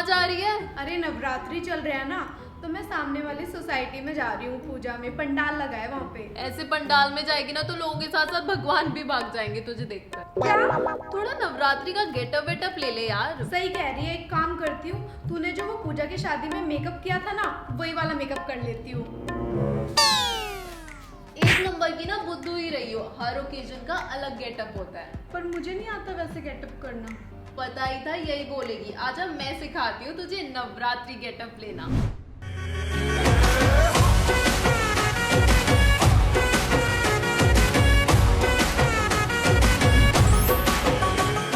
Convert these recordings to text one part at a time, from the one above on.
जा रही है? अरे नवरात्रि चल रहा है ना, तो मैं सामने वाली सोसाइटी में जा रही हूँ पूजा में। पंडाल लगा है वहाँ पे। ऐसे पंडाल में जाएगी ना तो लोगों के साथ साथ भगवान भी भाग जाएंगे तुझे देखकर। क्या? थोड़ा नवरात्रि का गेटअप वेटअप ले ले यार। सही कह रही है, एक काम करती हूँ, तूने जो वो पूजा की शादी में मेकअप किया था ना, वही वाला मेकअप कर लेती हूँ। एक नंबर की ना बुद्धू ही रही हो, हर ओकेजन का अलग गेटअप होता है। पर मुझे नहीं आता वैसे गेटअप करना। पता ही था यही बोलेगी। आजा मैं सिखाती हूँ तुझे नवरात्रि गेटअप लेना।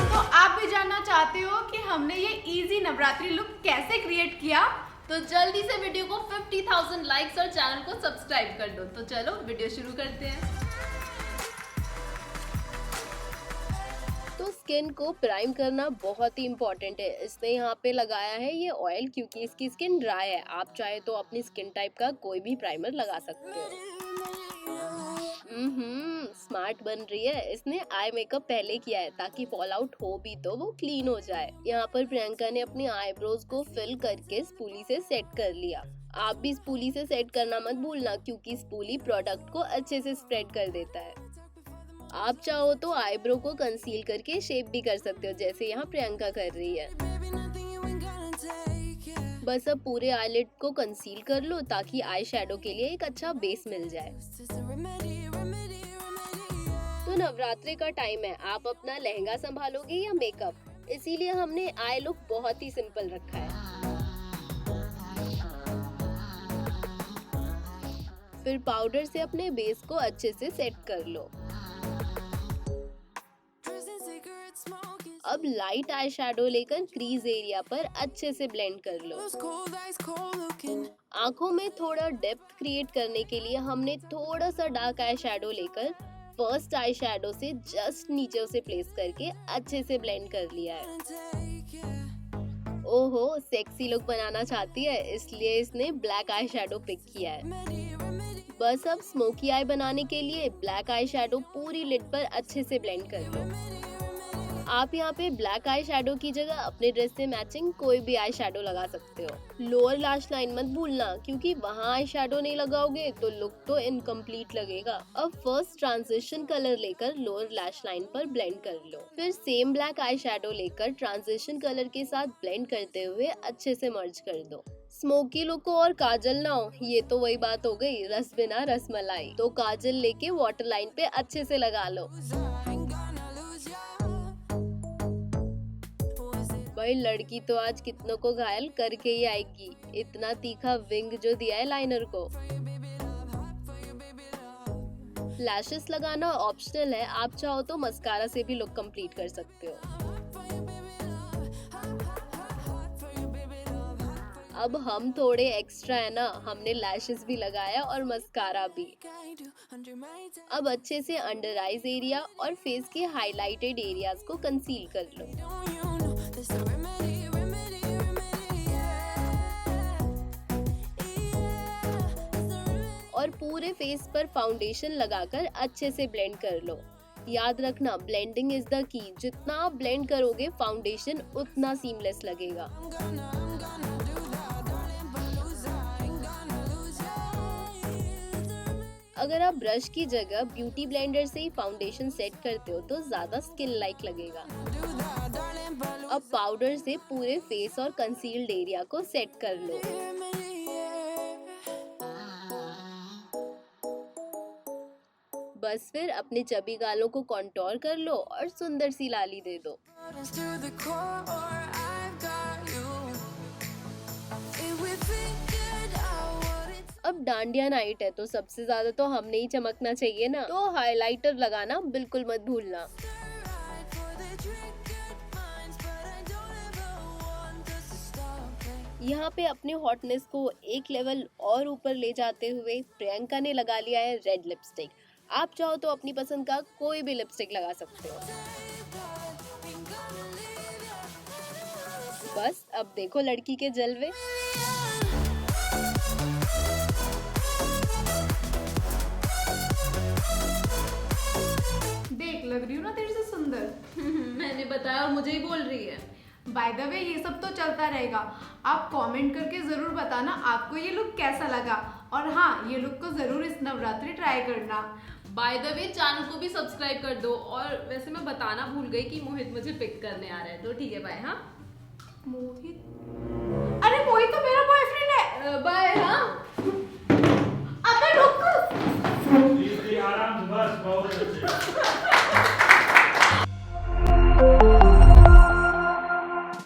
तो आप भी जानना चाहते हो कि हमने ये इजी नवरात्रि लुक कैसे क्रिएट किया? तो जल्दी से वीडियो को 50,000 लाइक्स और चैनल को सब्सक्राइब कर दो। तो चलो वीडियो शुरू करते हैं। तो स्किन को प्राइम करना बहुत ही इम्पोर्टेंट है। इसने यहाँ पे लगाया है ये ऑयल, क्योंकि इसकी स्किन ड्राई है। आप चाहे तो अपनी स्किन टाइप का कोई भी प्राइमर लगा सकते हो। स्मार्ट बन रही है। इसने आई मेकअप पहले किया है ताकि फॉल आउट हो भी तो वो क्लीन हो जाए। यहाँ पर प्रियंका ने अपनी आईब्रोज को फिल करके स्पूली से सेट कर लिया। आप भी स्पूली से सेट करना मत भूलना, क्योंकि स्पूली प्रोडक्ट को अच्छे से स्प्रेड कर देता है। आप चाहो तो आईब्रो को कंसील करके शेप भी कर सकते हो, जैसे यहाँ प्रियंका कर रही है। बस अब पूरे आईलिड को कंसील कर लो ताकि आई शेडो के लिए एक अच्छा बेस मिल जाए। तो नवरात्रि का टाइम है, आप अपना लहंगा संभालोगे या मेकअप, इसीलिए हमने आई लुक बहुत ही सिंपल रखा है। फिर पाउडर से अपने बेस को अच्छे से सेट कर लो। अब लाइट आई शेडो लेकर क्रीज एरिया पर अच्छे से ब्लेंड कर लो। आंखों में थोड़ा डेप्थ क्रिएट करने के लिए हमने थोड़ा सा डार्क आई शेडो लेकर फर्स्ट आई शेडो से जस्ट नीचे उसे प्लेस करके अच्छे से ब्लेंड कर लिया है। ओहो, सेक्सी लुक बनाना चाहती है, इसलिए इसने ब्लैक आई शेडो पिक किया है। बस अब स्मोकी आई बनाने के लिए ब्लैक आई शेडो पूरी लिड पर अच्छे से ब्लेंड कर लो। आप यहाँ पे ब्लैक आई शेडो की जगह अपने ड्रेस से मैचिंग कोई भी आई शेडो लगा सकते हो। लोअर लैश लाइन मत भूलना, क्योंकि वहाँ आई शेडो नहीं लगाओगे तो लुक तो इनकम्प्लीट लगेगा। अब फर्स्ट ट्रांजिशन कलर लेकर लोअर लैश लाइन पर ब्लेंड कर लो। फिर सेम ब्लैक आई शेडो लेकर ट्रांजिशन कलर के साथ ब्लेंड करते हुए अच्छे से मर्ज कर दो। स्मोकी लुक को और काजल ना हो, ये तो वही बात हो गई, रस बिना रसमलाई। तो काजल लेके वाटर लाइन पे अच्छे से लगा लो। भाई लड़की तो आज कितनों को घायल करके ही आएगी, इतना तीखा विंग जो दिया है लाइनर को। लैशेस लगाना ऑप्शनल है, आप चाहो तो मस्कारा से भी लुक कंप्लीट कर सकते हो। अब हम थोड़े एक्स्ट्रा है ना, हमने लैशेस भी लगाया और मस्कारा भी। अब अच्छे से अंडर आईज एरिया और फेस के हाइलाइटेड एरियाज को कंसील कर लो। और पूरे फेस पर फाउंडेशन लगाकर अच्छे से ब्लेंड कर लो। याद रखना, ब्लेंडिंग इज द की। जितना आप ब्लेंड करोगे फाउंडेशन उतना सीमलेस लगेगा। अगर आप ब्रश की जगह ब्यूटी ब्लेंडर से ही फाउंडेशन सेट करते हो तो ज्यादा स्किन लाइक लगेगा। अब पाउडर से पूरे फेस और कंसील्ड एरिया को सेट कर लो। बस फिर अपने चबी गालों को कॉन्टोर कर लो और सुंदर सी लाली दे दो। अब डांडिया नाइट है तो सबसे ज्यादा तो हमने ही चमकना चाहिए ना, तो हाइलाइटर लगाना बिल्कुल मत भूलना। यहाँ पे अपने हॉटनेस को एक लेवल और ऊपर ले जाते हुए प्रियंका ने लगा लिया है रेड लिपस्टिक। आप चाहो तो अपनी पसंद का कोई भी लिपस्टिक लगा सकते हो। बस अब देखो लड़की के जलवे। देख, लग रही हूँ ना तेरे से सुंदर। मैंने बताया और मुझे ही बोल रही है। बाय द वे ये सब तो चलता रहेगा, आप कमेंट करके ज़रूर बताना आपको ये लुक कैसा लगा, और हाँ ये लुक को ज़रूर इस नवरात्रि ट्राई करना। बाय द वे चैनल को भी सब्सक्राइब कर दो। और वैसे मैं बताना भूल गई कि मोहित मुझे पिक करने आ रहा है, तो ठीक है बाय। हाँ मोहित, अरे मोहित तो मेरा बॉयफ्रेंड है। बाय। हाँ अबे रुक। आराम से, बस बहुत अच्छे।